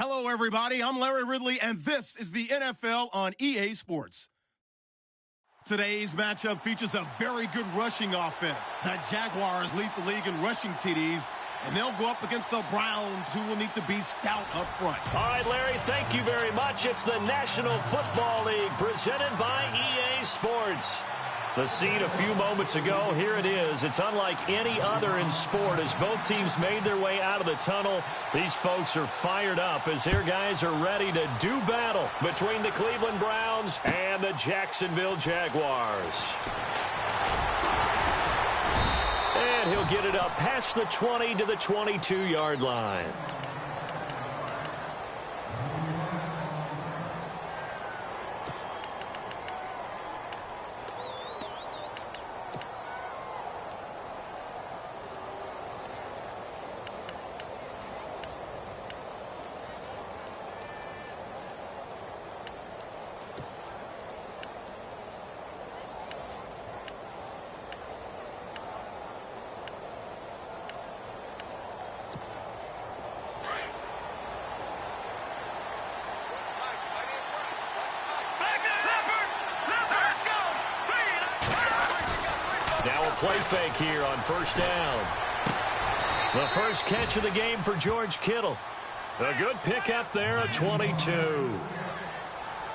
Hello, everybody. I'm Larry Ridley, and this is the NFL on EA Sports. Today's matchup features a very good rushing offense. The Jaguars lead the league in rushing TDs, and they'll go up against the Browns, who will need to be stout up front. All right, Larry, thank you very much. It's the National Football League presented by EA Sports. The scene a few moments ago, here it is. It's unlike any other in sport as both teams made their way out of the tunnel. These folks are fired up as their guys are ready to do battle between the Cleveland Browns and the Jacksonville Jaguars. And he'll get it up past the 20 to the 22-yard line. Now a play fake here on first down. The first catch of the game for George Kittle. A good pickup there at 22.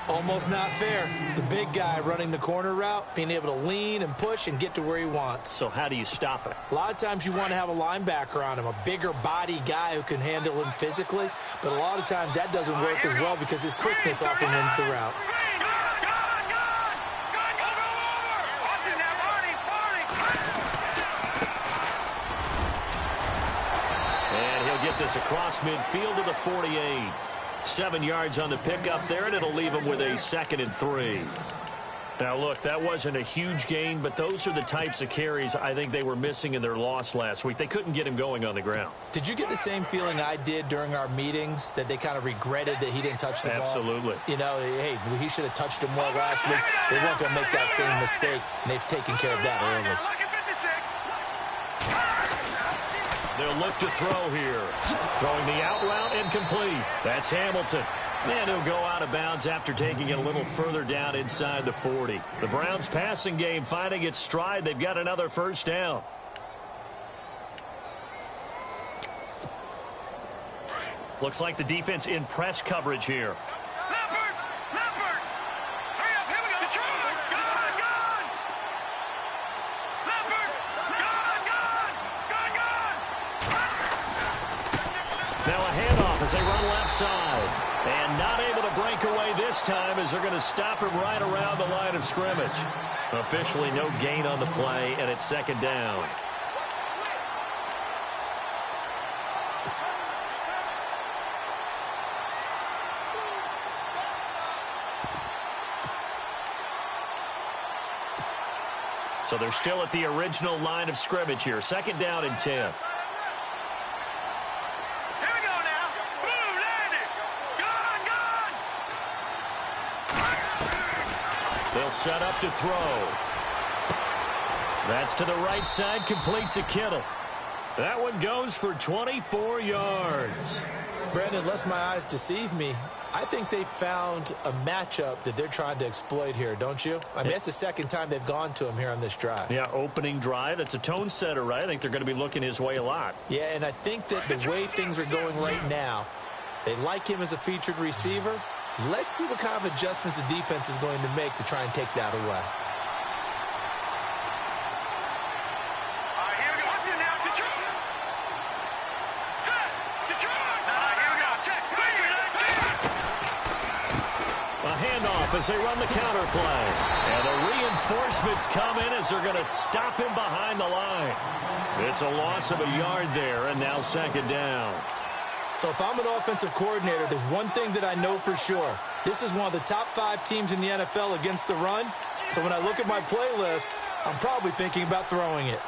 Almost not fair. The big guy running the corner route, being able to lean and push and get to where he wants. So how do you stop it? A lot of times you want to have a linebacker on him, a bigger body guy who can handle him physically. But a lot of times that doesn't work as well because his quickness often wins the route. Get this across midfield to the 48. 7 yards on the pickup there, and it'll leave him with a 2nd and 3. Now, look, that wasn't a huge gain, but those are the types of carries I think they were missing in their loss last week. They couldn't get him going on the ground. Did you get the same feeling I did during our meetings, that they kind of regretted that he didn't touch the ball? Absolutely. You know, hey, he should have touched him more last week. They weren't going to make that same mistake, and they've taken care of that early. They'll look to throw here. Throwing the out route incomplete. That's Hamilton. And he'll go out of bounds after taking it a little further down inside the 40. The Browns passing game finding its stride. They've got another first down. Looks like the defense in press coverage here. Now a handoff as they run left side. And not able to break away this time as they're going to stop him right around the line of scrimmage. Officially no gain on the play, and it's 2nd down. So they're still at the original line of scrimmage here. 2nd down and 10. They'll set up to throw. That's to the right side, complete to Kittle. That one goes for 24 yards. Brandon, lest my eyes deceive me, I think they found a matchup that they're trying to exploit here, don't you? I mean, that's the 2nd time they've gone to him here on this drive. Yeah, opening drive. It's a tone setter, right? I think they're going to be looking his way a lot. Yeah, and I think that the way things are going right now, they like him as a featured receiver. Let's see what kind of adjustments the defense is going to make to try and take that away. A handoff as they run the counter play. And the reinforcements come in as they're going to stop him behind the line. It's a loss of a yard there, and now 2nd down. So if I'm an offensive coordinator, there's one thing that I know for sure. This is one of the top 5 teams in the NFL against the run. So when I look at my playlist, I'm probably thinking about throwing it.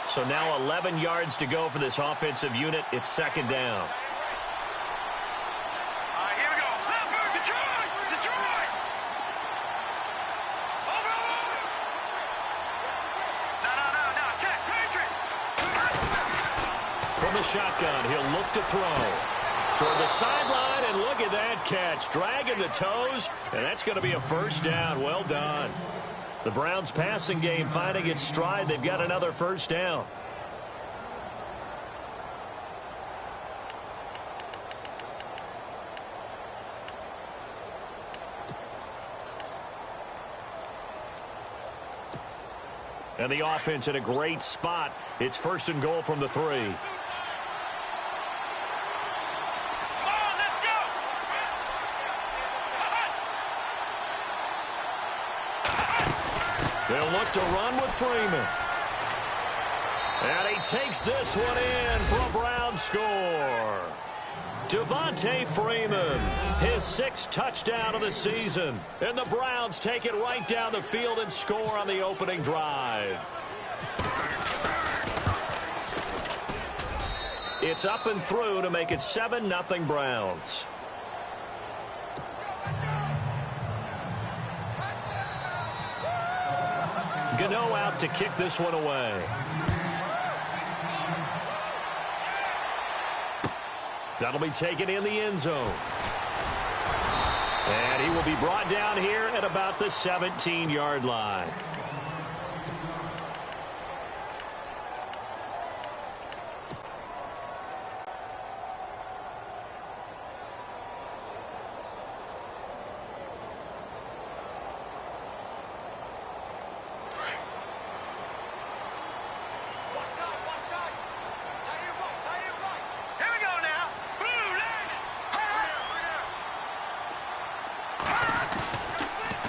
So now 11 yards to go for this offensive unit. It's 2nd down. From the shotgun, he'll look to throw. Toward the sideline, and look at that catch. Dragging the toes, and that's going to be a first down. Well done. The Browns' passing game finding its stride. They've got another first down. And the offense in a great spot. It's first and goal from the 3. They'll look to run with Freeman. And he takes this one in for a Brown score. Devontae Freeman, his 6th touchdown of the season. And the Browns take it right down the field and score on the opening drive. It's up and through to make it 7-0 Browns. Gano out to kick this one away. That'll be taken in the end zone. And he will be brought down here at about the 17-yard line.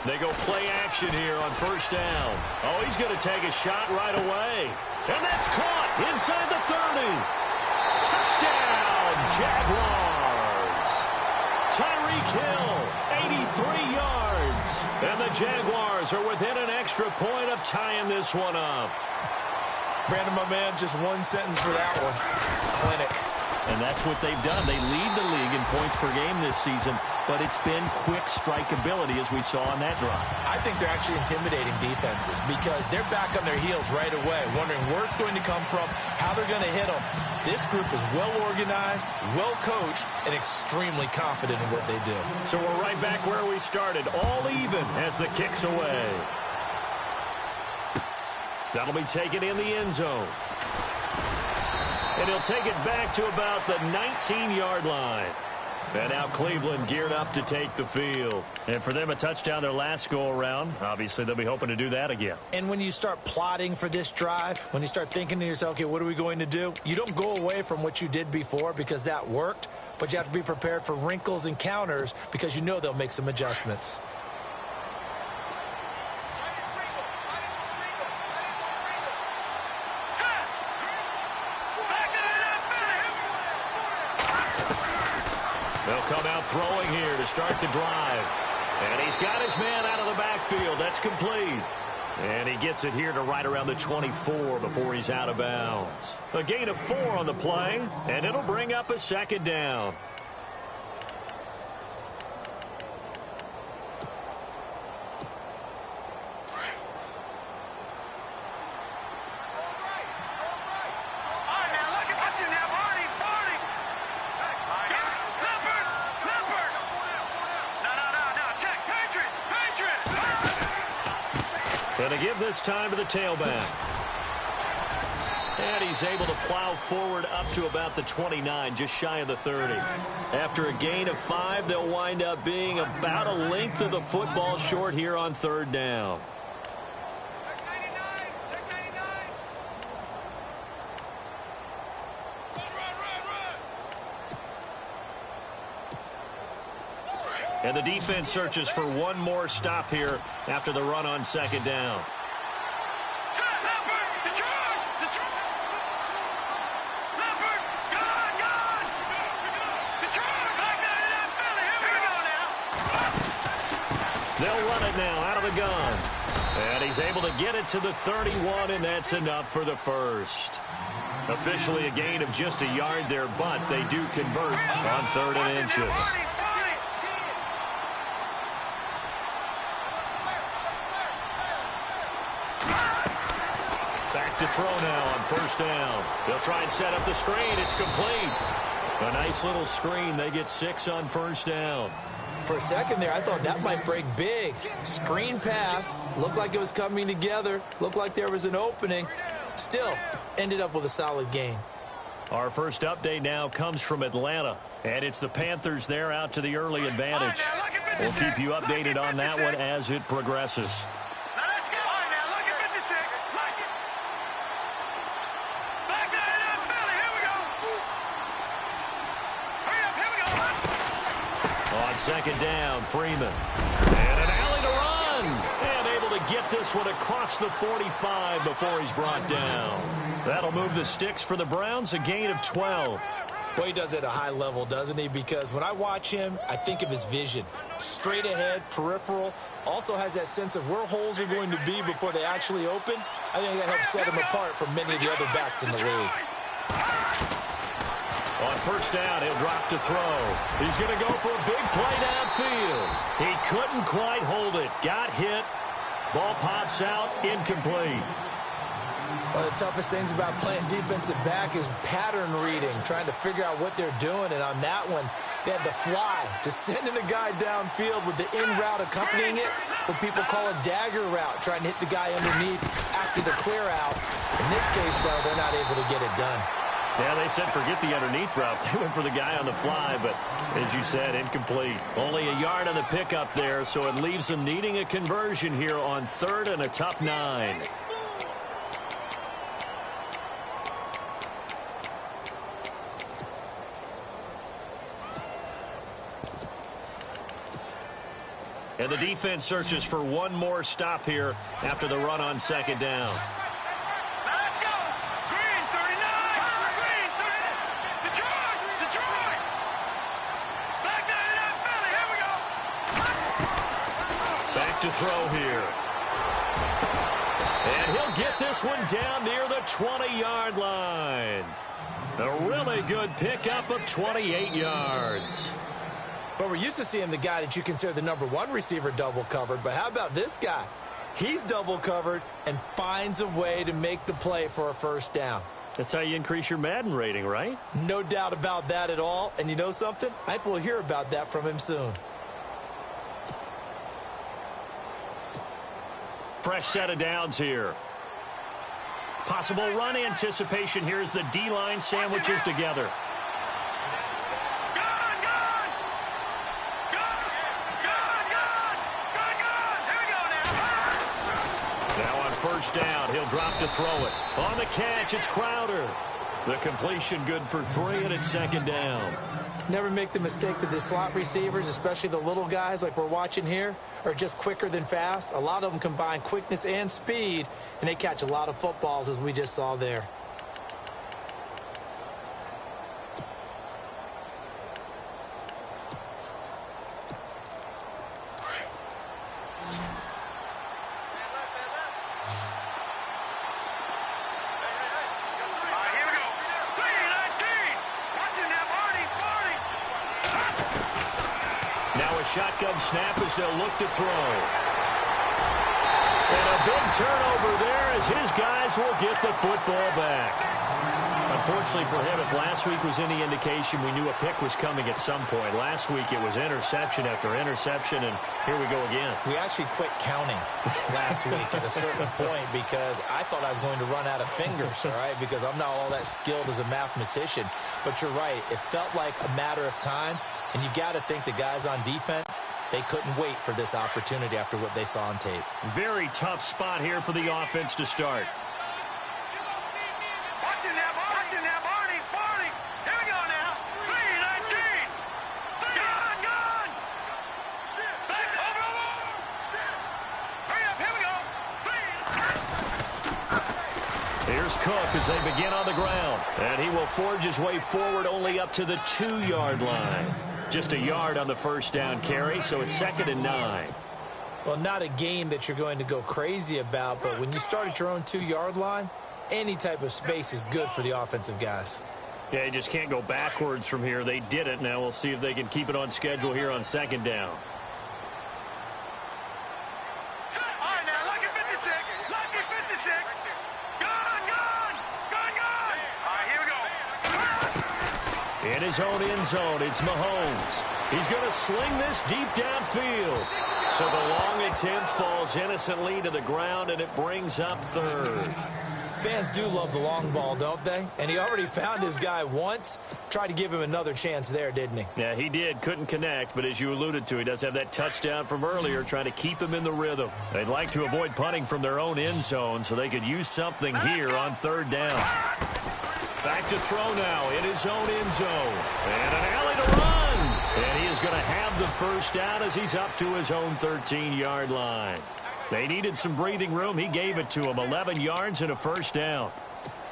They go play action here on first down. Oh, he's going to take a shot right away. And that's caught inside the 30. Touchdown, Jaguars. Tyreek Hill, 83 yards. And the Jaguars are within an extra point of tying this one up. Brandon, my man, just one sentence for that one. Clinic. And that's what they've done. They lead the league in points per game this season, but it's been quick strikeability as we saw on that drive. I think they're actually intimidating defenses because they're back on their heels right away, wondering where it's going to come from, how they're going to hit them. This group is well organized, well coached, and extremely confident in what they do. So we're right back where we started, all even as the kick's away. That'll be taken in the end zone. And he'll take it back to about the 19-yard line. And now Cleveland geared up to take the field. And for them, a touchdown their last go-around. Obviously, they'll be hoping to do that again. And when you start plotting for this drive, when you start thinking to yourself, okay, what are we going to do? You don't go away from what you did before because that worked, but you have to be prepared for wrinkles and counters because you know they'll make some adjustments. They'll come out throwing here to start the drive. And he's got his man out of the backfield. That's complete. And he gets it here to right around the 24 before he's out of bounds. A gain of 4 on the play, and it'll bring up a second down. And to give this time to the tailback. And he's able to plow forward up to about the 29, just shy of the 30. After a gain of 5, they'll wind up being about a length of the football short here on third down. And the defense searches for one more stop here after the run on second down. They'll run it now out of the gun. And he's able to get it to the 31, and that's enough for the first. Officially a gain of just a yard there, but they do convert on 3rd and inches. Back to throw now on first down. They'll try and set up the screen. It's complete. A nice little screen. They get 6 on first down. For a second there, I thought that might break big. Screen pass. Looked like it was coming together. Looked like there was an opening. Still, ended up with a solid gain. Our first update now comes from Atlanta. And it's the Panthers there out to the early advantage. We'll keep you updated on that one as it progresses. Second down, Freeman. And an alley to run. And able to get this one across the 45 before he's brought down. That'll move the sticks for the Browns, a gain of 12. Well, he does it at a high level, doesn't he? Because when I watch him, I think of his vision. Straight ahead, peripheral. Also has that sense of where holes are going to be before they actually open. I think that helps set him apart from many of the other backs in the league. On first down, he'll drop to throw. He's going to go for a big play downfield. He couldn't quite hold it. Got hit. Ball pops out. Incomplete. One of the toughest things about playing defensive back is pattern reading, trying to figure out what they're doing. And on that one, they had the fly, just sending a guy downfield with the in route accompanying it, what people call a dagger route, trying to hit the guy underneath after the clear out. In this case, though, they're not able to get it done. Yeah, they said forget the underneath route. They went for the guy on the fly, but as you said, incomplete. Only a yard on the pickup there, so it leaves them needing a conversion here on 3rd and a tough 9. And the defense searches for one more stop here after the run on second down. To throw here. And he'll get this one down near the 20-yard line. A really good pickup of 28 yards. But we're used to seeing the guy that you consider the #1 receiver double covered. But how about this guy? He's double covered and finds a way to make the play for a first down. That's how you increase your Madden rating, right? No doubt about that at all. And you know something? I think we'll hear about that from him soon. Fresh set of downs here. Possible run anticipation here as the D-line sandwiches together. Now on first down, he'll drop to throw it. On the catch, it's Crowder. The completion good for 3, and it's second down. Never make the mistake that the slot receivers, especially the little guys like we're watching here, are just quicker than fast. A lot of them combine quickness and speed, and they catch a lot of footballs, as we just saw there. Shotgun snap as they'll look to throw. And a big turnover there as his guys will get the football back. Unfortunately for him, if last week was any indication, we knew a pick was coming at some point. Last week it was interception after interception, and here we go again. We actually quit counting last week at a certain point because I thought I was going to run out of fingers, all right, because I'm not all that skilled as a mathematician. But you're right. It felt like a matter of time. And you got to think the guys on defense, they couldn't wait for this opportunity after what they saw on tape. Very tough spot here for the offense to start. Watching that, Barney. Here we go now. 3-19. Gone. Back over. Hurry up, here we go. Here's Cook as they begin on the ground. And he will forge his way forward only up to the 2-yard line. Just a yard on the first down carry, so it's 2nd and 9. Well, not a game that you're going to go crazy about, but when you start at your own 2-yard line, any type of space is good for the offensive guys. Yeah, you just can't go backwards from here. They did it. Now we'll see if they can keep it on schedule here on 2nd down. All right, now, lucky 56. Lucky 56. Gone. In his own end zone, it's Mahomes. He's going to sling this deep downfield. So the long attempt falls innocently to the ground, and it brings up third. Fans do love the long ball, don't they? And he already found his guy once. Tried to give him another chance there, didn't he? Yeah, he did. Couldn't connect, but as you alluded to, he does have that touchdown from earlier, trying to keep him in the rhythm. They'd like to avoid punting from their own end zone so they could use something here on third down. Back to throw now in his own end zone. And an alley to run. And he is going to have the first down as he's up to his own 13-yard line. They needed some breathing room. He gave it to them. 11 yards and a first down.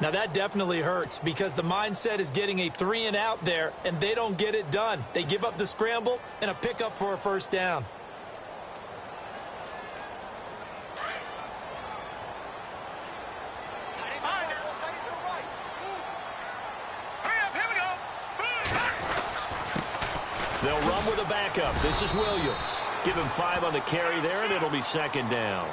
Now that definitely hurts because the mindset is getting a 3-and-out there, and they don't get it done. They give up the scramble and a pickup for a first down. They'll run with a backup. This is Williams. Give him 5 on the carry there, and it'll be second down.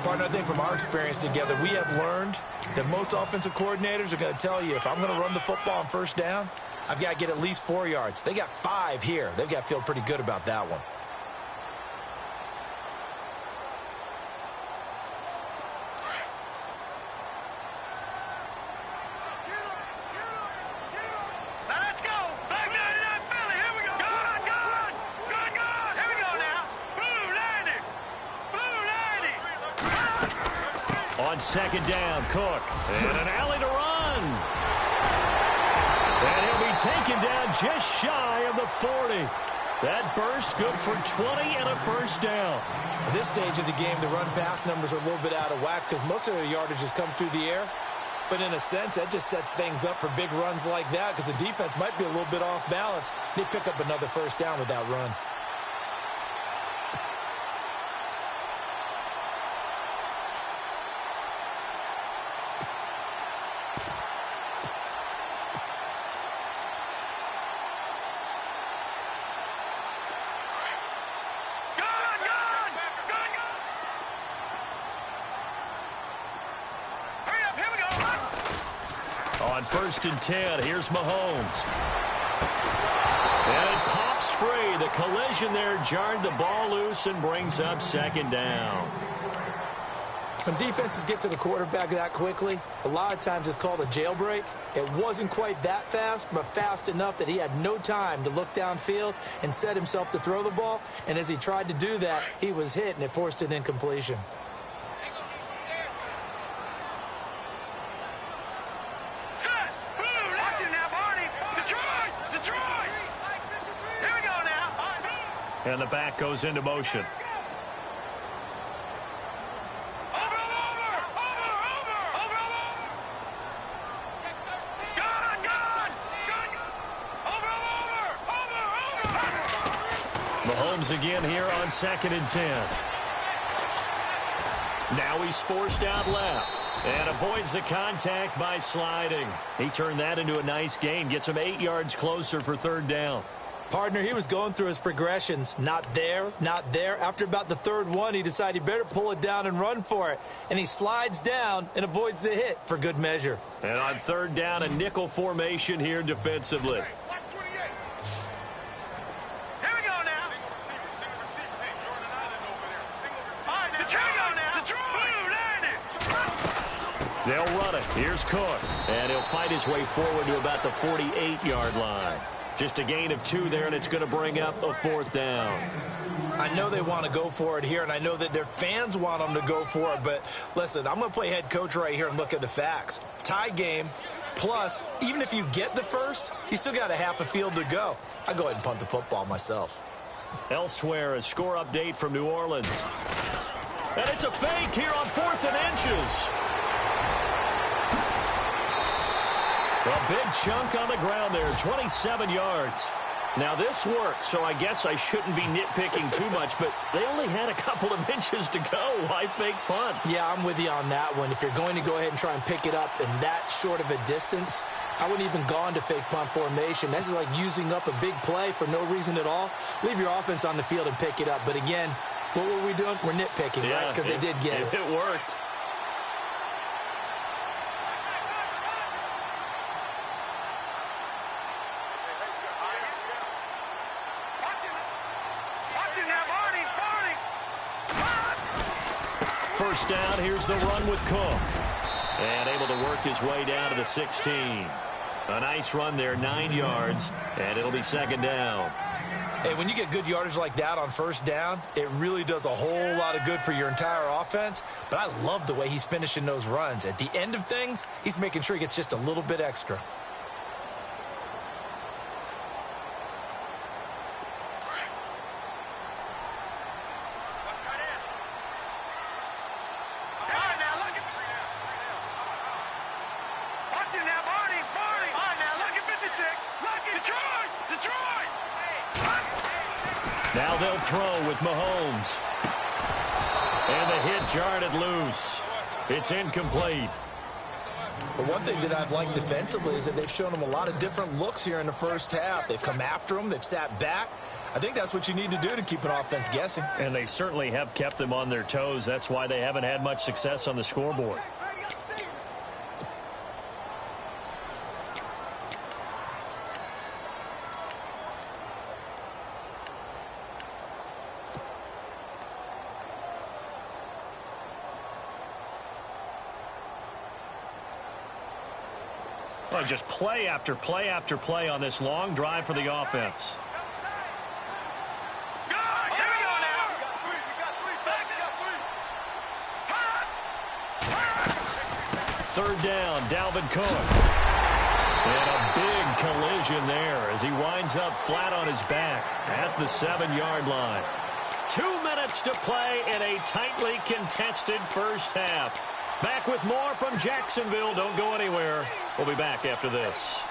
Partner, I think from our experience together, we have learned that most offensive coordinators are going to tell you, if I'm going to run the football on first down, I've got to get at least 4 yards. They got 5 here. They've got to feel pretty good about that one. On second down, Cook. And an alley to run. And he'll be taken down just shy of the 40. That burst good for 20 and a first down. At this stage of the game, the run-pass numbers are a little bit out of whack because most of their yardage has come through the air. But in a sense, that just sets things up for big runs like that because the defense might be a little bit off balance. They pick up another first down with that run. On 1st and 10, here's Mahomes. And it pops free. The collision there jarred the ball loose and brings up second down. When defenses get to the quarterback that quickly, a lot of times it's called a jailbreak. It wasn't quite that fast, but fast enough that he had no time to look downfield and set himself to throw the ball. And as he tried to do that, he was hit, and it forced an incompletion. And the back goes into motion. Mahomes again here on 2nd and 10. Now he's forced out left and avoids the contact by sliding. He turned that into a nice gain, gets him 8 yards closer for third down. Partner, he was going through his progressions. Not there, not there. After about the third one, he decided he better pull it down and run for it. And he slides down and avoids the hit for good measure. And on third down, a nickel formation here defensively. They'll run it. Here's Cook. And he'll fight his way forward to about the 48-yard line. Just a gain of 2 there, and it's going to bring up a 4th down. I know they want to go for it here, and I know that their fans want them to go for it. But, listen, I'm going to play head coach right here and look at the facts. Tie game, plus, even if you get the first, you still got a half a field to go. I'll go ahead and punt the football myself. Elsewhere, a score update from New Orleans. And it's a fake here on 4th and inches. A big chunk on the ground there, 27 yards. Now, this worked, so I guess I shouldn't be nitpicking too much, but they only had a couple of inches to go. Why fake punt? Yeah, I'm with you on that one. If you're going to go ahead and try and pick it up in that short of a distance, I wouldn't even gone to fake punt formation. This is like using up a big play for no reason at all. Leave your offense on the field and pick it up. But again, what were we doing? We're nitpicking, right? Because they did get it. It worked. first down. Here's the run with Cook. And able to work his way down to the 16. A nice run there, 9 yards, and it'll be second down. Hey, when you get good yardage like that on first down, it really does a whole lot of good for your entire offense. But I love the way he's finishing those runs. At the end of things, he's making sure he gets just a little bit extra. Now they'll throw with Mahomes. And the hit jarred it loose. It's incomplete. But one thing that I've liked defensively is that they've shown him a lot of different looks here in the first half. They've come after him. They've sat back. I think that's what you need to do to keep an offense guessing. And they certainly have kept them on their toes. That's why they haven't had much success on the scoreboard. Well, just play after play after play on this long drive for the offense. Third down, Dalvin Cook. And a big collision there as he winds up flat on his back at the 7-yard line. 2 minutes to play in a tightly contested first half. Back with more from Jacksonville. Don't go anywhere. We'll be back after this.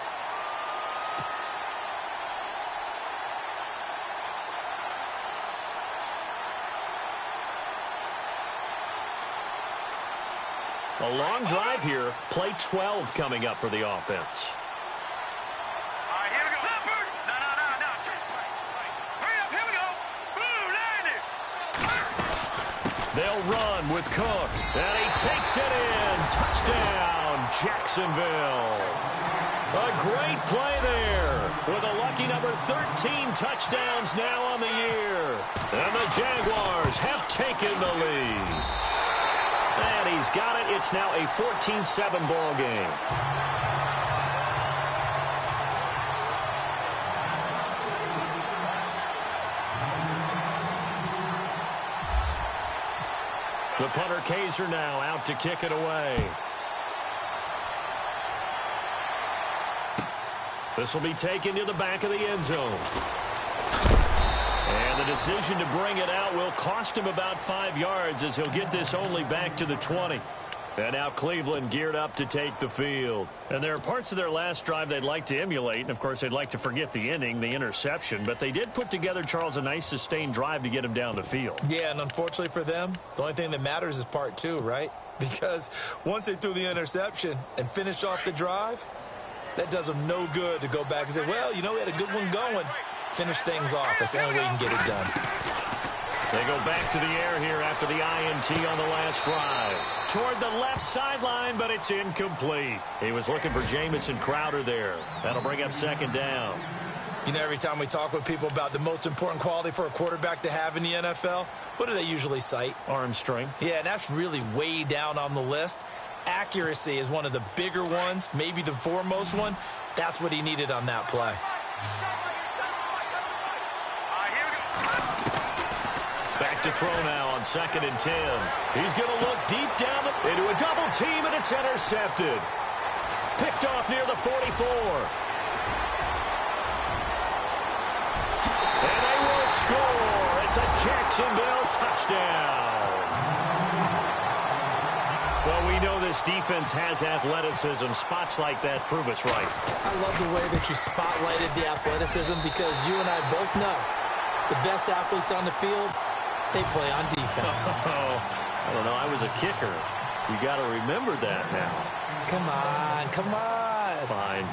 A long drive here. Play 12 coming up for the offense. All right, here we go. Leopard! No. Hurry up, here we go. Boom, landed. They'll run with Cook. And he takes it in. Touchdown, Jacksonville. A great play there with a lucky number 13 touchdowns now on the year. And the Jaguars have taken the lead. And he's got it. It's now a 14-7 ball game. The punter Kaiser now out to kick it away. This will be taken to the back of the end zone. And the decision to bring it out will cost him about 5 yards as he'll get this only back to the 20. And now Cleveland geared up to take the field. And there are parts of their last drive they'd like to emulate. And, of course, they'd like to forget the inning, the interception. But they did put together, Charles, a nice sustained drive to get him down the field. Yeah, and unfortunately for them, the only thing that matters is part 2, right? Because once they threw the interception and finished off the drive, that does them no good to go back and say, well, you know, we had a good one going. Finish things off. That's the only way you can get it done. They go back to the air here after the INT on the last drive. Toward the left sideline, but it's incomplete. He was looking for Jamison Crowder there. That'll bring up second down. You know, every time we talk with people about the most important quality for a quarterback to have in the NFL, what do they usually cite? Arm strength. Yeah, and that's really way down on the list. Accuracy is one of the bigger ones, maybe the foremost one. That's what he needed on that play. Back to throw now on 2nd and 10. He's going to look deep down into a double team, and it's intercepted. Picked off near the 44. And they will score. It's a Jacksonville touchdown. Well, we know this defense has athleticism. Spots like that prove us right. I love the way that you spotlighted the athleticism because you and I both know the best athletes on the field, they play on defense. Oh, I don't know. I was a kicker. You got to remember that now. Come on. Fine.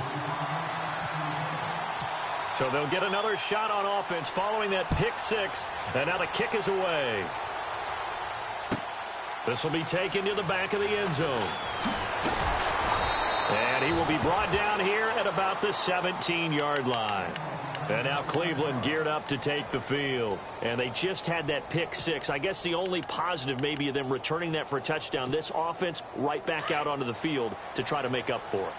So they'll get another shot on offense following that pick 6. And now the kick is away. This will be taken to the back of the end zone. And he will be brought down here at about the 17-yard line. And now Cleveland geared up to take the field. And they just had that pick six. I guess the only positive maybe of them returning that for a touchdown. This offense right back out onto the field to try to make up for it.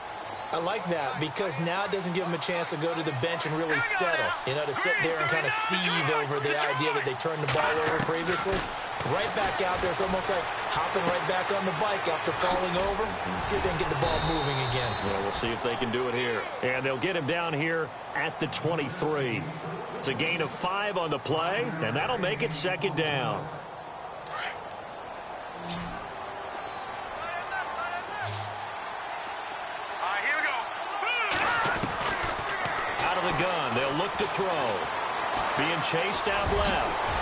I like that because now it doesn't give them a chance to go to the bench and really settle. You know, to sit there and kind of seethe over the idea that they turned the ball over previously. Right back out there. It's almost like hopping right back on the bike after falling over. See if they can get the ball moving again. Well, we'll see if they can do it here. And they'll get him down here at the 23. It's a gain of 5 on the play, and that'll make it second down. Out of the gun, they'll look to throw. Being chased out left.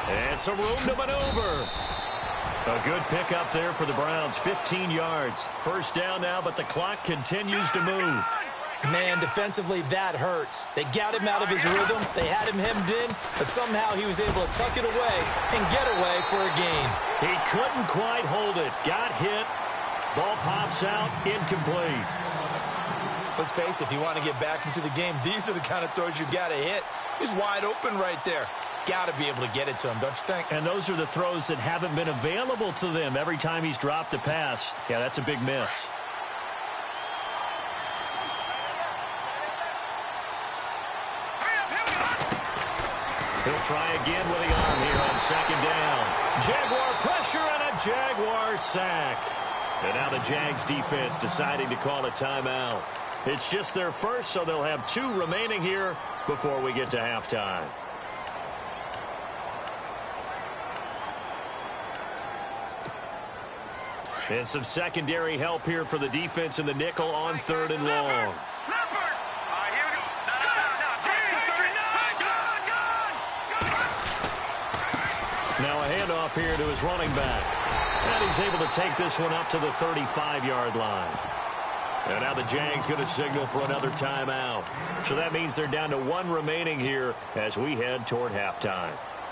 And some room to maneuver. A good pickup there for the Browns, 15 yards. First down now, but the clock continues to move. Man, defensively, that hurts. They got him out of his rhythm. They had him hemmed in, but somehow he was able to tuck it away and get away for a gain. He couldn't quite hold it. Got hit. Ball pops out, incomplete. Let's face it, if you want to get back into the game, these are the kind of throws you got to hit. He's wide open right there. Got to be able to get it to him, don't you think? And those are the throws that haven't been available to them every time he's dropped a pass. Yeah, that's a big miss. He'll try again with the arm here on second down. Jaguar pressure and a Jaguar sack. And now the Jags defense deciding to call a timeout. It's just their first, so they'll have 2 remaining here before we get to halftime. And some secondary help here for the defense in the nickel on 3rd and long. Now a handoff here to his running back. And he's able to take this one up to the 35-yard line. And now the Jags going to signal for another timeout. So that means they're down to 1 remaining here as we head toward halftime.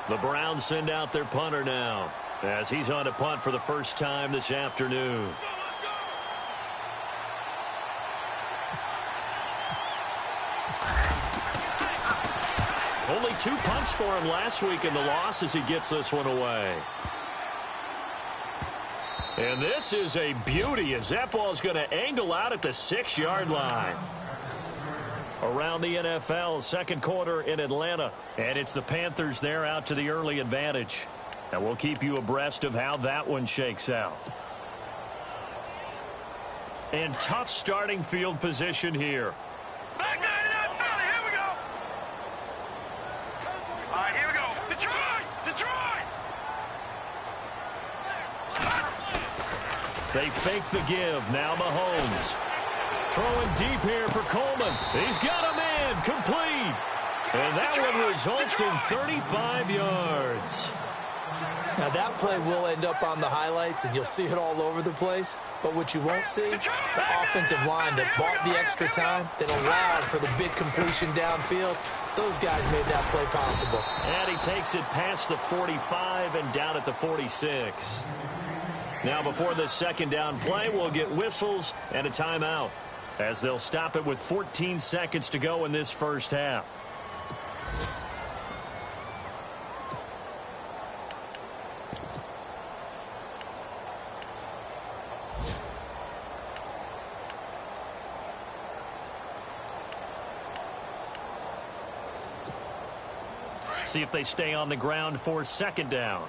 The Browns send out their punter now as he's on a punt for the first time this afternoon. Only 2 punts for him last week in the loss as he gets this one away. And this is a beauty as that ball's going to angle out at the 6-yard line. Around the NFL, second quarter in Atlanta. And it's the Panthers there out to the early advantage. And we'll keep you abreast of how that one shakes out. And tough starting field position here. They fake the give. Now Mahomes. Throwing deep here for Coleman. He's got a man. Complete. And that one results in 35 yards. Now that play will end up on the highlights, and you'll see it all over the place. But what you won't see, the offensive line that bought the extra time, that allowed for the big completion downfield, those guys made that play possible. And he takes it past the 45 and down at the 46. Now before the second down play, we'll get whistles and a timeout as they'll stop it with 14 seconds to go in this first half. See if they stay on the ground for second down.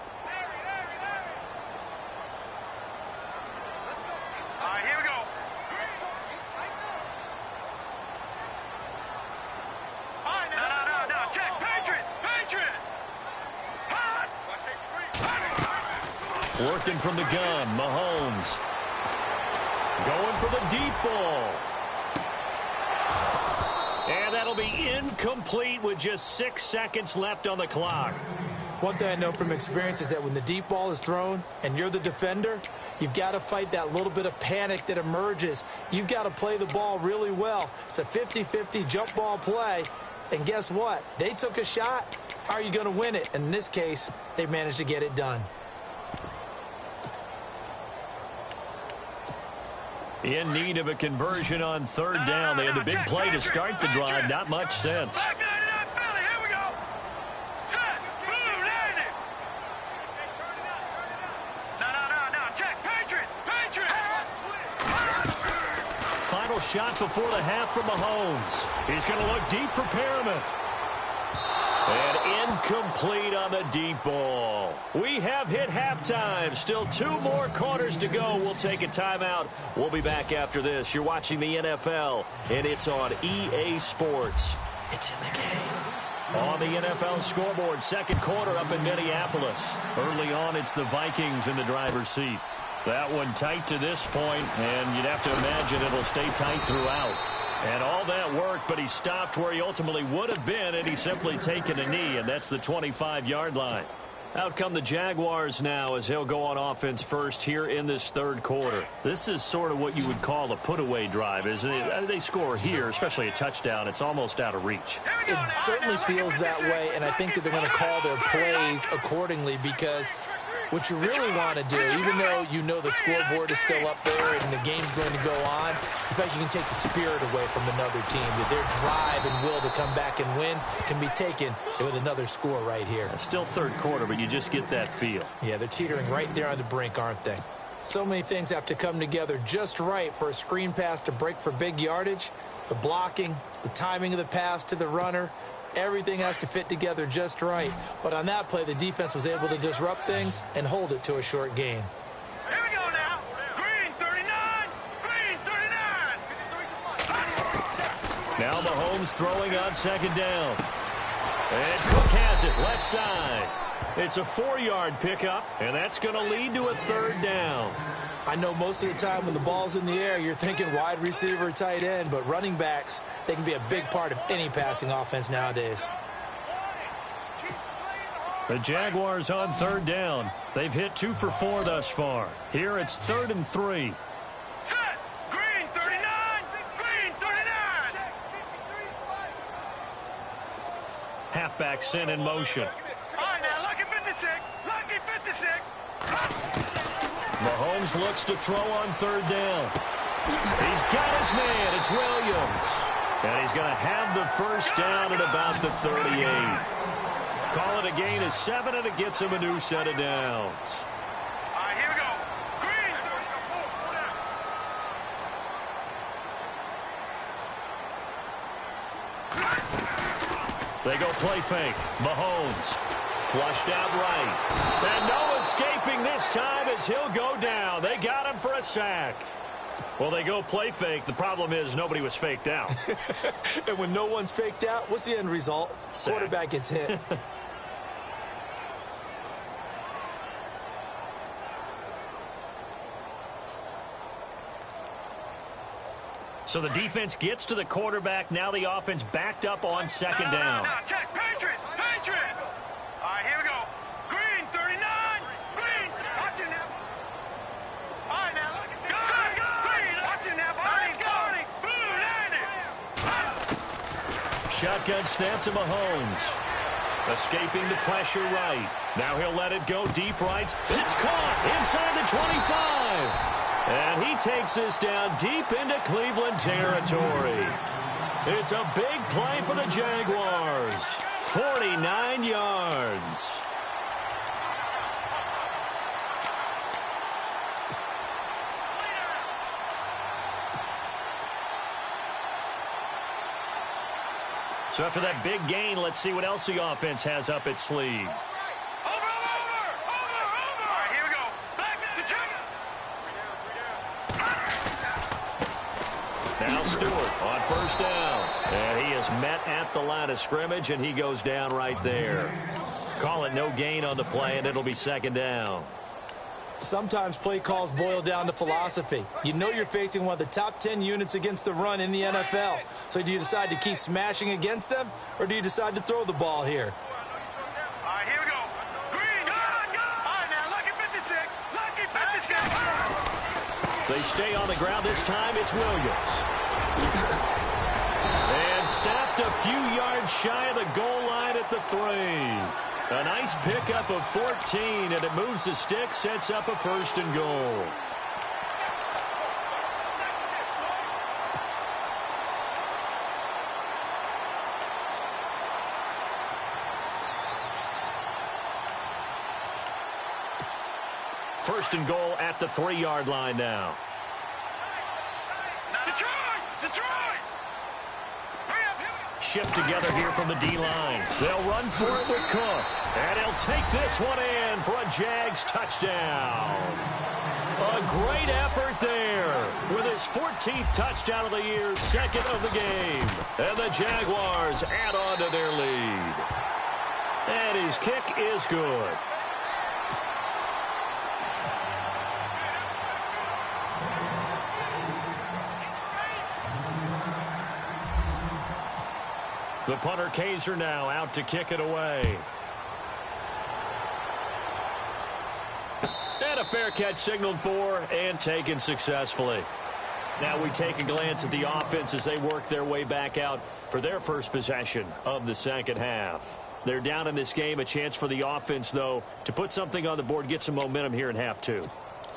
Working from the gun, Mahomes. Going for the deep ball. And that'll be incomplete with just 6 seconds left on the clock. One thing I know from experience is that when the deep ball is thrown and you're the defender, you've got to fight that little bit of panic that emerges. You've got to play the ball really well. It's a 50-50 jump ball play. And guess what? They took a shot. How are you going to win it? And in this case, they managed to get it done. In need of a conversion on third down. They had the big play to start the drive. Not much sense. Back 99 Philly. Here we go. Set. Blue. Landing. No. Check. Patriot. Final shot before the half from Mahomes. He's going to look deep for Perriman. And incomplete on the deep ball. We have hit halftime. Still 2 more quarters to go. We'll take a timeout. We'll be back after this. You're watching the NFL, and it's on EA Sports. It's in the game. On the NFL scoreboard, second quarter up in Minneapolis. Early on, it's the Vikings in the driver's seat. That one tight to this point, and you'd have to imagine it'll stay tight throughout. And all that work, but he stopped where he ultimately would have been, and he's simply taken a knee, and that's the 25-yard line. Out come the Jaguars now as he'll go on offense first here in this third quarter. This is sort of what you would call a put-away drive, isn't it? They score here, especially a touchdown. It's almost out of reach. It certainly feels that way, and I think that they're going to call their plays accordingly because what you really want to do, even though you know the scoreboard is still up there and the game's going to go on, in fact, you can take the spirit away from another team. Their drive and will to come back and win can be taken with another score right here. It's still third quarter, but you just get that feel. Yeah, they're teetering right there on the brink, aren't they? So many things have to come together just right for a screen pass to break for big yardage. The blocking, the timing of the pass to the runner, everything has to fit together just right. But on that play, the defense was able to disrupt things and hold it to a short gain. Here we go now. Green 39. Green 39. Now Mahomes throwing on second down. And Cook has it left side. It's a 4-yard pickup, and that's going to lead to a third down. I know most of the time when the ball's in the air, you're thinking wide receiver, tight end, but running backs, they can be a big part of any passing offense nowadays. The Jaguars on third down. They've hit 2 for 4 thus far. Here it's 3rd and 3. Set. Green 39. Green 39. Halfback sent in motion. All right, now, lucky 56. Lucky 56. Mahomes looks to throw on third down. He's got his man. It's Williams. And he's going to have the first down at about the 38. Call it a gain of 7, and it gets him a new set of downs. All right, here we go. Green. They go play fake. Mahomes flushed out right. And no escaping this time as he'll go down. They got him for a sack. Well, they go play fake. The problem is nobody was faked out. And when no one's faked out, what's the end result? Sack. Quarterback gets hit. So the defense gets to the quarterback. Now the offense backed up on second down. Now, check. Patriot. All right, here we go. Green 39. Green. Watch it now. All right, now. Go. Green. Watch it now. Let's go. Blue landing. Shotgun snap to Mahomes. Escaping the pressure right. Now he'll let it go deep right. It's caught inside the 25. And he takes this down deep into Cleveland territory. It's a big play for the Jaguars. 49 yards. So after that big gain, let's see what else the offense has up its sleeve. Over. All right, here we go. Back to check. Now Stewart on first down. And he is met at the line of scrimmage, and he goes down right there. Call it no gain on the play, and it'll be second down. Sometimes play calls boil down to philosophy. You know you're facing one of the top 10 units against the run in the NFL. So do you decide to keep smashing against them, or do you decide to throw the ball here? All right, here we go. Green. Go. All right, now, lucky 56. Lucky 56. They stay on the ground this time. It's Williams. And stopped a few yards shy of the goal line at the 3. A nice pickup of 14, and it moves the stick, sets up a 1st and goal. First and goal at the 3-yard line now. Detroit! Shift together here from the D-line. They'll run for it with Cook. And he'll take this one in for a Jags touchdown. A great effort there with his 14th touchdown of the year, second of the game. And the Jaguars add on to their lead. And his kick is good. The punter Kaiser now out to kick it away. And a fair catch signaled for and taken successfully. Now we take a glance at the offense as they work their way back out for their first possession of the second half. They're down in this game. A chance for the offense, though, to put something on the board, get some momentum here in half two.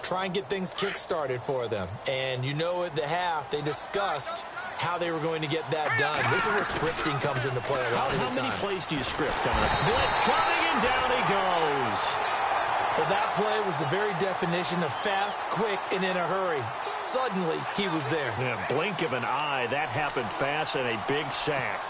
Try and get things kick-started for them. And you know at the half, they discussed how they were going to get that done. This is where scripting comes into play a lot of the time. How many plays do you script coming up? Blitz coming, and down he goes. Well, that play was the very definition of fast, quick, and in a hurry. Suddenly, he was there. Yeah, blink of an eye. That happened fast and a big sack.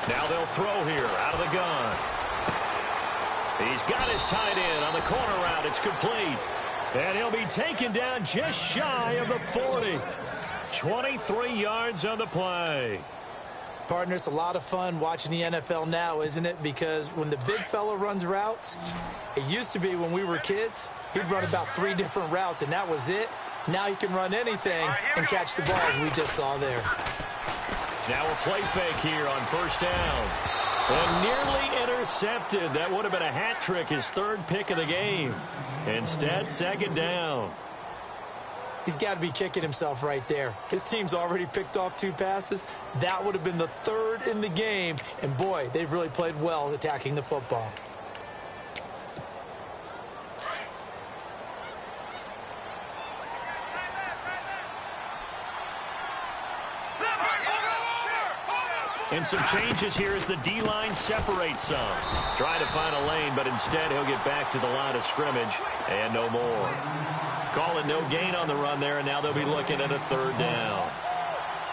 Now they'll throw here out of the gun. He's got his tight end on the corner route. It's complete. And he'll be taken down just shy of the 40. 23 yards on the play. Partner, it's a lot of fun watching the NFL now, isn't it? Because when the big fella runs routes, it used to be when we were kids, he'd run about 3 different routes, and that was it. Now he can run anything and catch the balls we just saw there. Now a play fake here on first down. And nearly intercepted. That would have been a hat trick, his 3rd pick of the game. Instead, second down. He's got to be kicking himself right there. His team's already picked off 2 passes. That would have been the 3rd in the game. And, boy, they've really played well attacking the football. And some changes here as the D-line separates some. Trying to find a lane, but instead he'll get back to the line of scrimmage and no more. Call it no gain on the run there, and now they'll be looking at a 3rd down.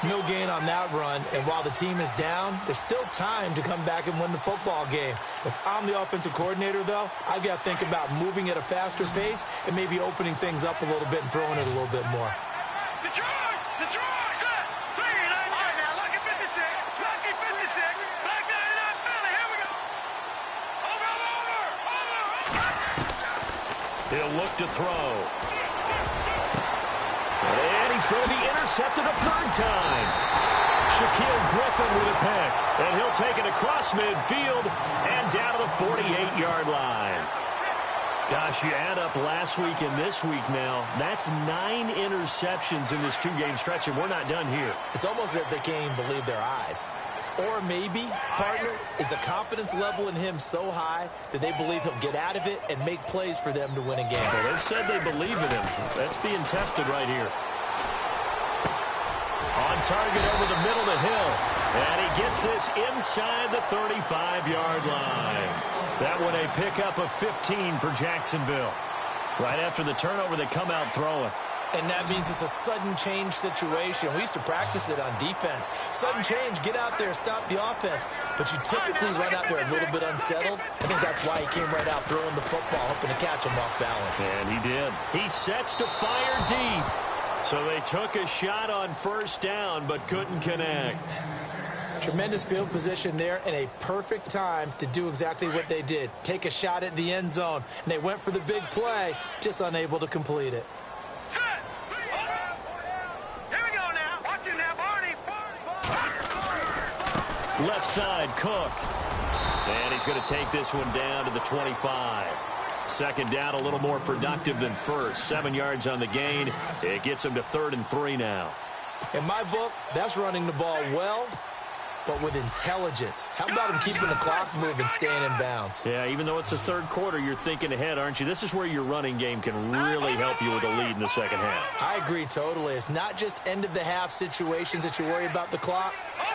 No gain on that run, and while the team is down, there's still time to come back and win the football game. If I'm the offensive coordinator, though, I've got to think about moving at a faster pace and maybe opening things up a little bit and throwing it a little bit more. Detroit! Set! 3, 9, now lucky 56. Lucky 56. Black 99 Philly. Here we go. Over. He'll look to throw. And he's going to be intercepted a 3rd time. Shaquille Griffin with a pick. And he'll take it across midfield and down to the 48-yard line. Gosh, you add up last week and this week now, that's 9 interceptions in this 2-game stretch, and we're not done here. It's almost as if they can't even believe their eyes. Or maybe, partner, is the confidence level in him so high that they believe he'll get out of it and make plays for them to win a game. Well, they've said they believe in him. That's being tested right here. On target over the middle to Hill. And he gets this inside the 35-yard line. That one a pickup of 15 for Jacksonville. Right after the turnover, they come out throwing. And that means it's a sudden change situation. We used to practice it on defense. Sudden change, get out there, stop the offense. But you typically run out there a little bit unsettled. I think that's why he came right out throwing the football, hoping to catch him off balance. And he did. He sets to fire deep. So they took a shot on first down, but couldn't connect. Tremendous field position there and a perfect time to do exactly what they did. Take a shot at the end zone. And they went for the big play, just unable to complete it. Set! Here we go now. Watch it now, Barney. Left side, Cook. And he's going to take this one down to the 25. Second down, a little more productive than first. 7 yards on the gain. It gets him to 3rd and 3 now. In my book, that's running the ball well but with intelligence. How about him keeping the clock moving, staying in bounds? Yeah, even though it's the third quarter, you're thinking ahead, aren't you? This is where your running game can really help you with a lead in the second half. I agree totally. It's not just end-of-the-half situations that you worry about the clock.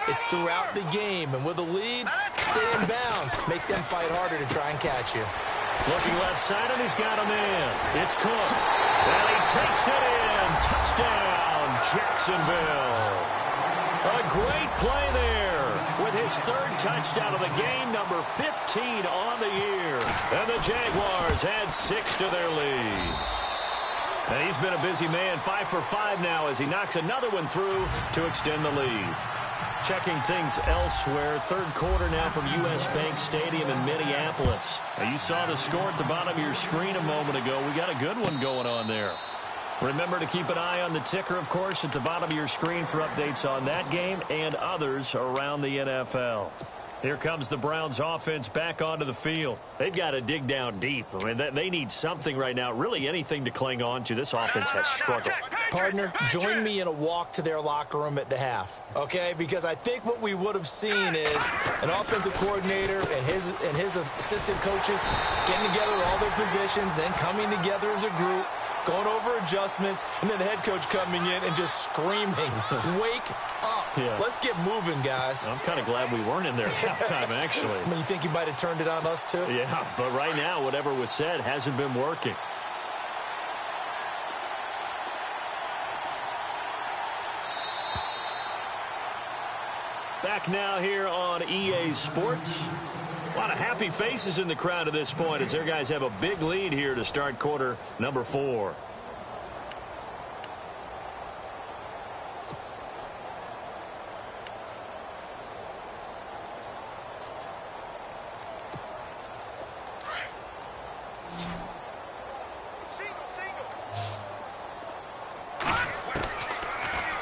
It's throughout the game. And with a lead, stay in bounds. Make them fight harder to try and catch you. Looking left side, and he's got him in. It's Cook. And he takes it in. Touchdown, Jacksonville. A great play there with his third touchdown of the game, number 15 on the year. And the Jaguars add 6 to their lead. And he's been a busy man, 5 for 5 now as he knocks another one through to extend the lead. Checking things elsewhere, third quarter now from U.S. Bank Stadium in Minneapolis. Now you saw the score at the bottom of your screen a moment ago. We got a good one going on there. Remember to keep an eye on the ticker, of course, at the bottom of your screen for updates on that game and others around the NFL. Here comes the Browns offense back onto the field. They've got to dig down deep. I mean, they need something right now, really anything to cling on to. This offense has struggled. Partner, join me in a walk to their locker room at the half, okay? Because I think what we would have seen is an offensive coordinator and his assistant coaches getting together all their positions, then coming together as a group, going over adjustments, and then the head coach coming in and just screaming, wake up. Yeah. Let's get moving, guys. I'm kind of glad we weren't in there at halftime, actually. I mean, you think you might have turned it on us, too? Yeah, but right now, whatever was said hasn't been working. Back now here on EA Sports. A lot of happy faces in the crowd at this point as their guys have a big lead here to start quarter number 4.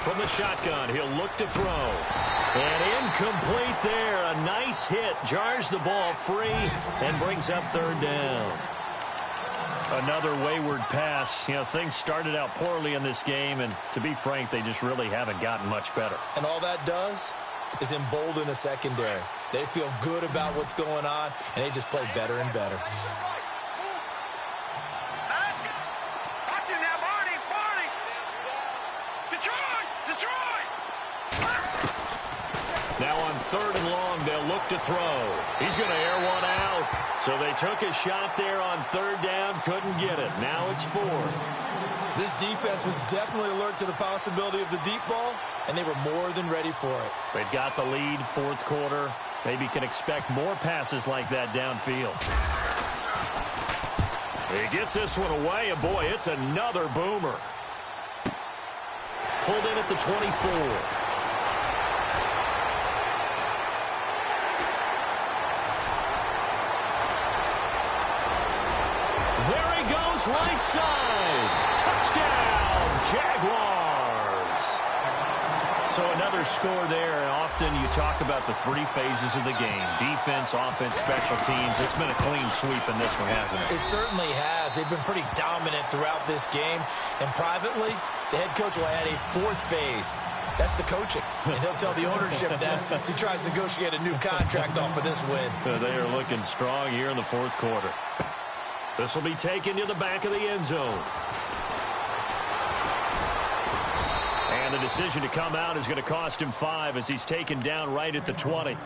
From the shotgun, he'll look to throw. And incomplete there. A nice hit. Jars the ball free and brings up third down. Another wayward pass. You know, things started out poorly in this game, and to be frank, they just really haven't gotten much better. And all that does is embolden a secondary. They feel good about what's going on, and they just play better and better. Now on third and long, they'll look to throw. He's going to air one out. So they took a shot there on third down, couldn't get it. Now it's 4. This defense was definitely alert to the possibility of the deep ball, and they were more than ready for it. They've got the lead, fourth quarter. Maybe can expect more passes like that downfield. He gets this one away, and boy, it's another boomer. Pulled in at the 24. Right side. Touchdown, Jaguars. So another score there. And often you talk about the 3 phases of the game. Defense, offense, special teams. It's been a clean sweep in this one, hasn't it? It certainly has. They've been pretty dominant throughout this game. And privately, the head coach will add a 4th phase. That's the coaching. And he'll tell the ownership that as he tries to negotiate a new contract off of this win. They are looking strong here in the fourth quarter. This will be taken to the back of the end zone. And the decision to come out is going to cost him 5 as he's taken down right at the 20.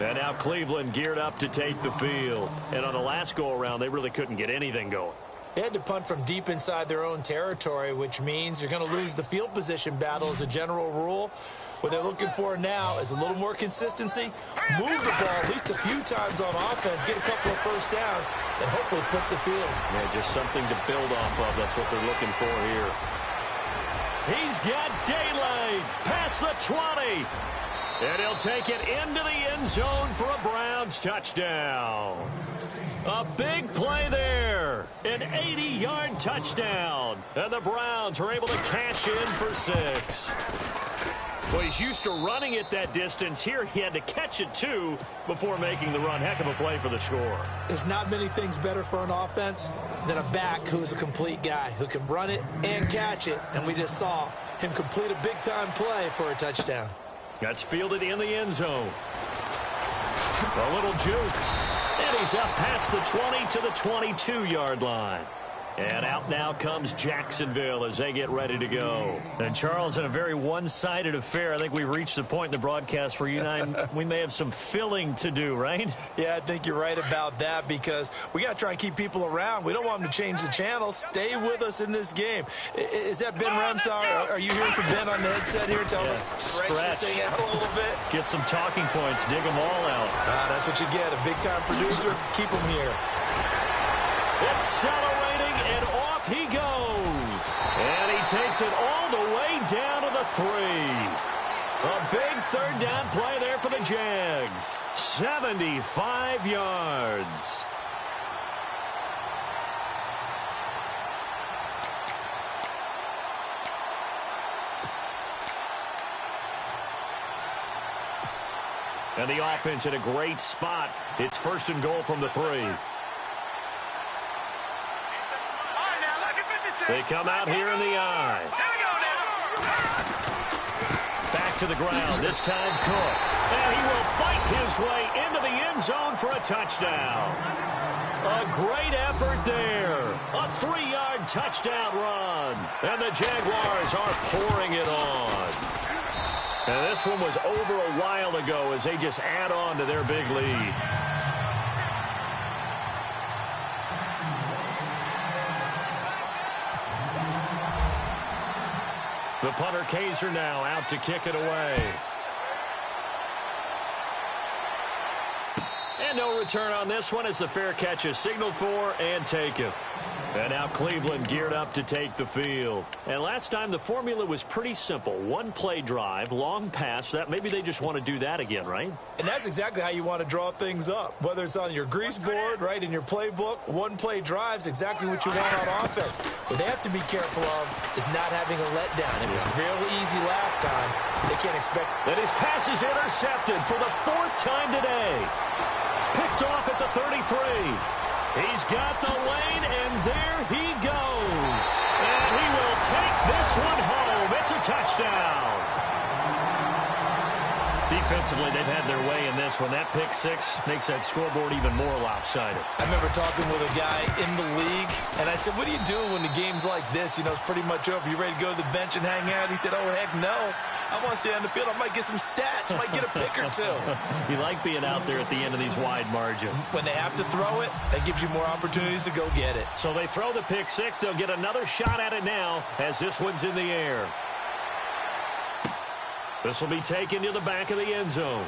And now Cleveland geared up to take the field. And on the last go-around, they really couldn't get anything going. They had to punt from deep inside their own territory, which means you're going to lose the field position battle as a general rule. What they're looking for now is a little more consistency, move the ball at least a few times on offense, get a couple of first downs, and hopefully flip the field. Yeah, just something to build off of. That's what they're looking for here. He's got daylight past the 20. And he'll take it into the end zone for a Browns touchdown. A big play there. An 80-yard touchdown. And the Browns are able to cash in for 6. Well, he's used to running it that distance. Here he had to catch it, too, before making the run. Heck of a play for the score. There's not many things better for an offense than a back who's a complete guy who can run it and catch it. And we just saw him complete a big-time play for a touchdown. That's fielded in the end zone. A little juke. And he's up past the 20 to the 22-yard line. And out now comes Jacksonville as they get ready to go. And, Charles, in a very one-sided affair, I think we've reached the point in the broadcast for you and I, we may have some filling to do, right? Yeah, I think you're right about that because we got to try and keep people around. We don't want them to change the channel. Stay with us in this game. Is that Ben Ramsauer? Are you hearing from Ben on the headset here? Tell us, stretch this thing out a little bit. Get some talking points. Dig them all out. That's what you get. A big-time producer. Keep them here. Accelerating, and off he goes. And he takes it all the way down to the 3. A big third down play there for the Jags. 75 yards. And the offense in a great spot. It's first and goal from the 3. They come out here in the eye. Back to the ground. This time Cook. And he will fight his way into the end zone for a touchdown. A great effort there. A 3-yard touchdown run. And the Jaguars are pouring it on. And this one was over a while ago as they just add on to their big lead. The punter Kaiser now out to kick it away. And no return on this one as the fair catch is signaled for and taken. And now Cleveland geared up to take the field. And last time the formula was pretty simple. One play drive, long pass. That maybe they just want to do that again, right? And that's exactly how you want to draw things up. Whether it's on your grease board, right, in your playbook, one play drive's exactly what you want on offense. What they have to be careful of is not having a letdown. It was real easy last time. They can't expect. And his pass is intercepted for the 4th time today. Picked off at the 33. He's got the lane, and there he goes. And he will take this one home. It's a touchdown. Defensively, they've had their way in this one. That pick 6 makes that scoreboard even more lopsided. I remember talking with a guy in the league, and I said, what do you do when the game's like this? You know, it's pretty much over. You ready to go to the bench and hang out? He said, oh, heck no. I want to stay on the field. I might get some stats. I might get a pick or 2. You like being out there at the end of these wide margins. When they have to throw it, that gives you more opportunities to go get it. So they throw the pick 6. They'll get another shot at it now as this one's in the air. This will be taken to the back of the end zone.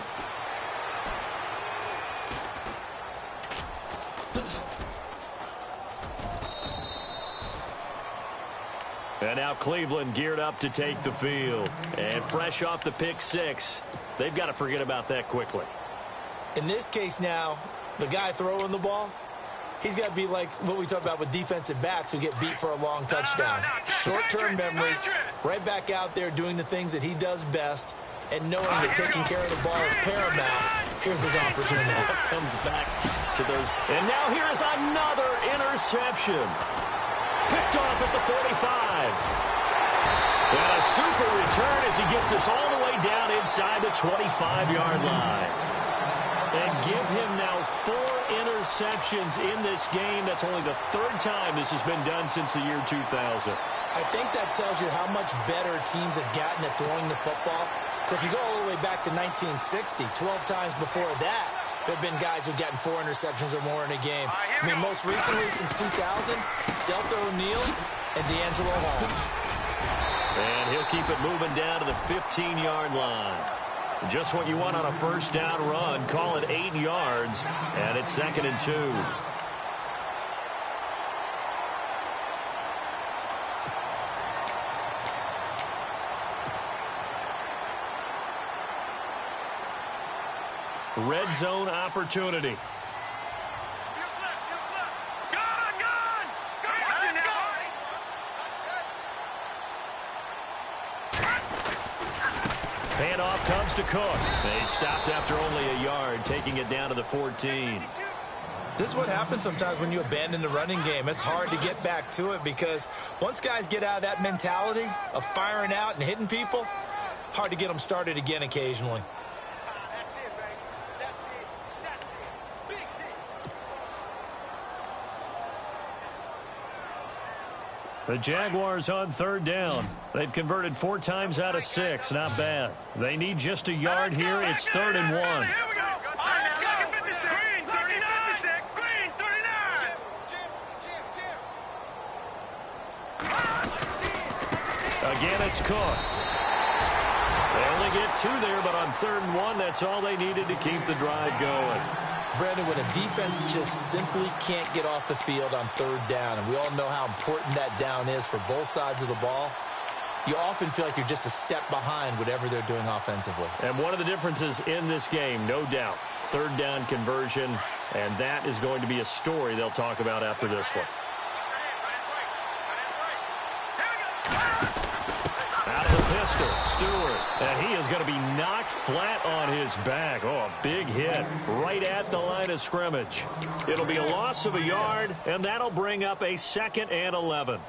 And now Cleveland geared up to take the field. And fresh off the pick 6, they've got to forget about that quickly. In this case now, the guy throwing the ball, he's got to be like what we talked about with defensive backs who get beat for a long touchdown. Short-term memory, right back out there doing the things that he does best, and knowing that taking care of the ball is paramount. Here's his opportunity. Comes back to those. And now here is another interception. Picked off at the 45. And a super return as he gets us all the way down inside the 25-yard line. And give him now 4 interceptions in this game. That's only the 3rd time this has been done since the year 2000. I think that tells you how much better teams have gotten at throwing the football. If you go all the way back to 1960, 12 times before that, there have been guys who've gotten 4 interceptions or more in a game. I mean, most recently, since 2000, Delta O'Neal and D'Angelo Holmes. And he'll keep it moving down to the 15-yard line. Just what you want on a first down run. Call it 8 yards, and it's 2nd and 2. Red zone opportunity. Handoff comes to Cook. They stopped after only a yard, taking it down to the 14. This is what happens sometimes when you abandon the running game. It's hard to get back to it because once guys get out of that mentality of firing out and hitting people, Hard to get them started again occasionally. The Jaguars on third down. They've converted 4 times out of 6. Not bad. They need just a yard here. It's 3rd and 1. Here we go. All right, let's go. Green, 39. Green, 39. Again, it's Cook. They only get 2 there, but on 3rd and 1, that's all they needed to keep the drive going. Brandon, when a defense just simply can't get off the field on 3rd down, and we all know how important that down is for both sides of the ball, you often feel like you're just a step behind whatever they're doing offensively. And one of the differences in this game, no doubt, 3rd down conversion, and that is going to be a story they'll talk about after this one. Out of the pistol, Stewart, and he is going to be knocked flat on his back. Oh, a big hit right at the line of scrimmage. It'll be a loss of a yard, and that'll bring up a 2nd and 11.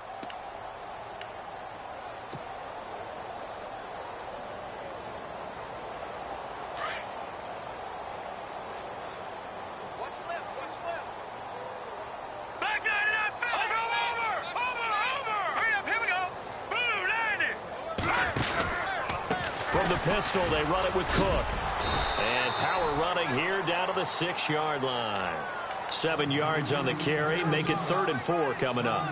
Pistol, they run it with Cook. And power running here down to the 6-yard line. 7 yards on the carry. Make it 3rd and 4 coming up.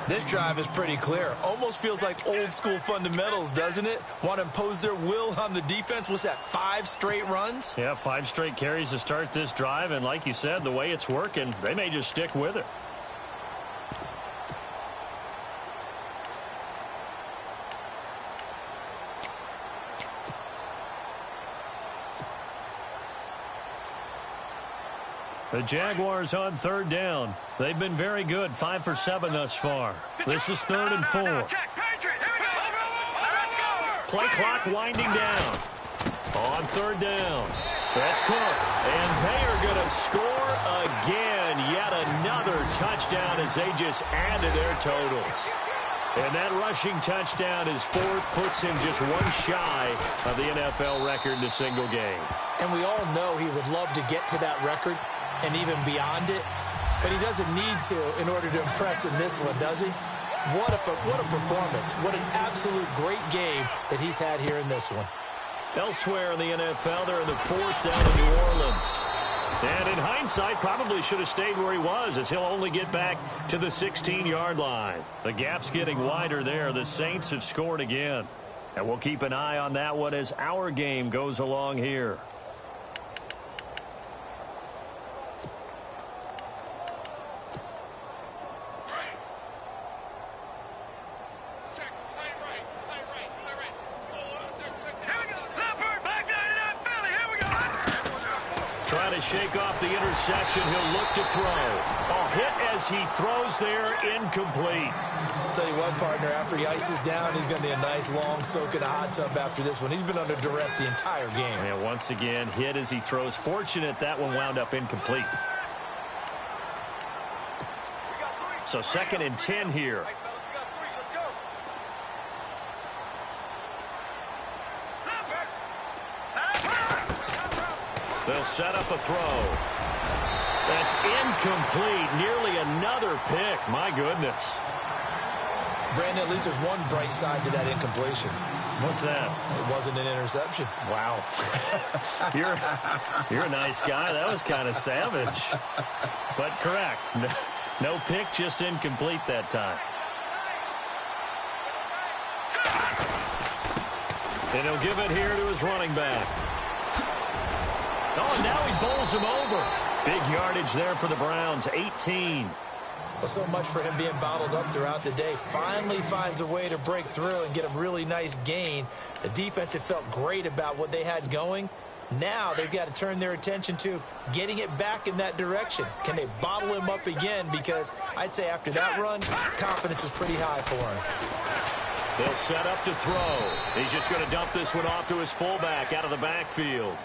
This drive is pretty clear. Almost feels like old school fundamentals, doesn't it? Want to impose their will on the defense. What's that, 5 straight runs? Yeah, 5 straight carries to start this drive. And like you said, the way it's working, they may just stick with it. The Jaguars on 3rd down. They've been very good, 5 for 7 thus far. This is 3rd and 4. Play clock winding down. On 3rd down. That's Cook. And they are going to score again. Yet another touchdown as they just add to their totals. And that rushing touchdown is 4th, puts him just 1 shy of the NFL record in a single game. And we all know he would love to get to that record and even beyond it, but he doesn't need to in order to impress in this one, does he? What a performance. What an absolute great game that he's had here in this one. Elsewhere in the NFL, they're in the 4th down in New Orleans. And in hindsight, probably should have stayed where he was, as he'll only get back to the 16-yard line. The gap's getting wider there. The Saints have scored again. And we'll keep an eye on that one as our game goes along here. Trying to shake off the interception. He'll look to throw. A hit as he throws there, incomplete. I'll tell you what, partner, after he ices down, he's going to be a nice long soak in a hot tub after this one. He's been under duress the entire game. And once again, hit as he throws. Fortunate that one wound up incomplete. So 2nd and 10 here. They'll set up a throw. That's incomplete. Nearly another pick. My goodness. Brandon, at least there's one bright side to that incompletion. What's that? It wasn't an interception. Wow. You're a nice guy. That was kind of savage. But correct. No pick, just incomplete that time. And he'll give it here to his running back. Oh, and now he bowls him over. Big yardage there for the Browns, 18. Well, so much for him being bottled up throughout the day. Finally finds a way to break through and get a really nice gain. The defense had felt great about what they had going. Now they've got to turn their attention to getting it back in that direction. Can they bottle him up again? Because I'd say after that run, confidence is pretty high for him. They'll set up to throw. He's just going to dump this one off to his fullback out of the backfield.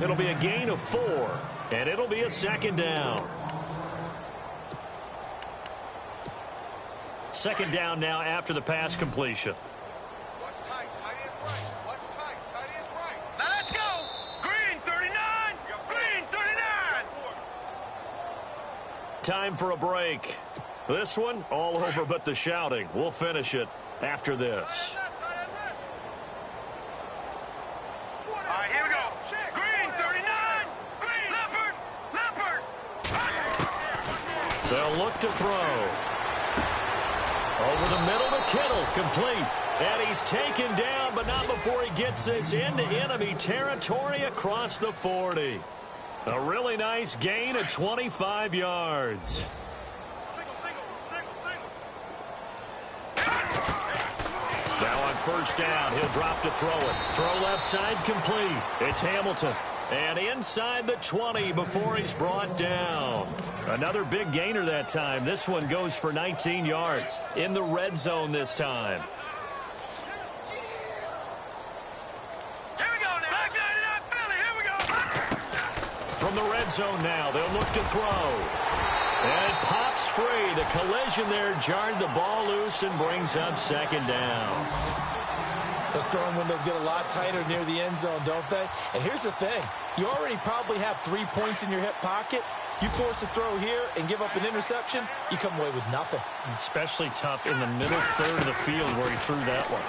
It'll be a gain of 4, and it'll be a 2nd down. 2nd down now after the pass completion. Watch tight. Tight end right. Watch tight. Time for a break. This one, all over but the shouting. We'll finish it after this. All right, here we go. Green, 39. Green, Leopard. They'll look to throw. Over the middle to Kittle, complete. And he's taken down, but not before he gets this into enemy territory across the 40. A really nice gain of 25 yards. Now on first down, he'll drop to throw it. Throw left side, complete. It's Hamilton. And inside the 20 before he's brought down. Another big gainer that time. This one goes for 19 yards. In the red zone this time. Here we go now. Back 99 Philly. Here we go. From the red zone now, they'll look to throw. And it pops free. The collision there jarred the ball loose and brings up second down. Those throwing windows get a lot tighter near the end zone, don't they? And here's the thing. You already probably have 3 points in your hip pocket. You force a throw here and give up an interception, you come away with nothing. Especially tough in the middle third of the field where he threw that one.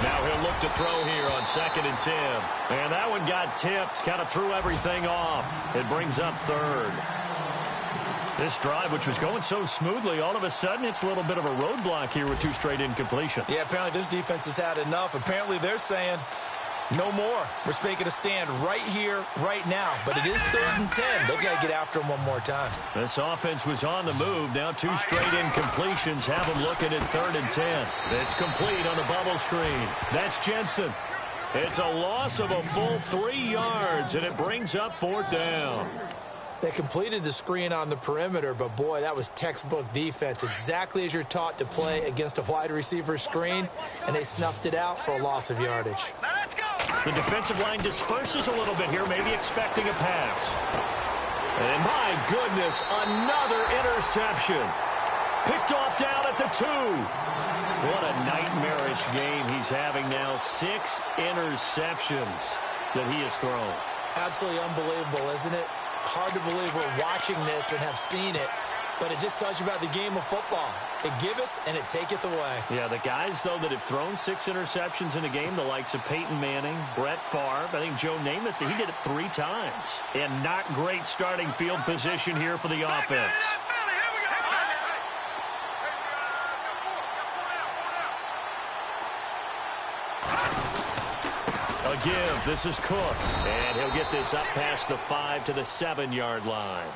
Now he'll look to throw here on 2nd and 10. And that one got tipped, kind of threw everything off. It brings up third. This drive, which was going so smoothly, all of a sudden it's a little bit of a roadblock here with 2 straight incompletions. Yeah, apparently this defense has had enough. Apparently they're saying, no more. We're making a stand right here, right now. But it is 3rd and 10. They've got to get after him one more time. This offense was on the move. Now 2 straight incompletions have them looking at 3rd and 10. It's complete on the bubble screen. That's Jensen. It's a loss of a full 3 yards, and it brings up 4th down. They completed the screen on the perimeter, but boy, that was textbook defense. Exactly as you're taught to play against a wide receiver screen, and they snuffed it out for a loss of yardage. Now let's go. The defensive line disperses a little bit here, maybe expecting a pass. And my goodness, another interception. Picked off down at the 2. What a nightmarish game he's having now. 6 interceptions that he has thrown. Absolutely unbelievable, isn't it? Hard to believe we're watching this and have seen it, but it just tells you about the game of football. It giveth and it taketh away. Yeah, the guys, though, that have thrown 6 interceptions in a game, the likes of Peyton Manning, Brett Favre, I think Joe Namath, he did it 3 times. And not great starting field position here for the offense. Philly. Here we go. A give. This is Cook. And he'll get this up past the 5 to the 7-yard line.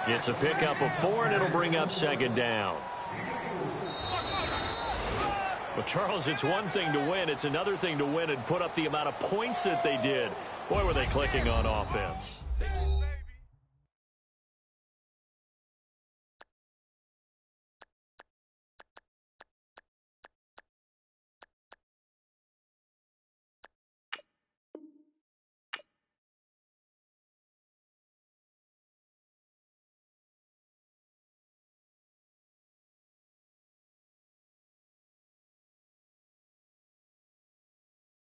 It's a pickup of 4, and it'll bring up 2nd down. Well, Charles, it's one thing to win. It's another thing to win and put up the amount of points that they did. Boy, were they clicking on offense.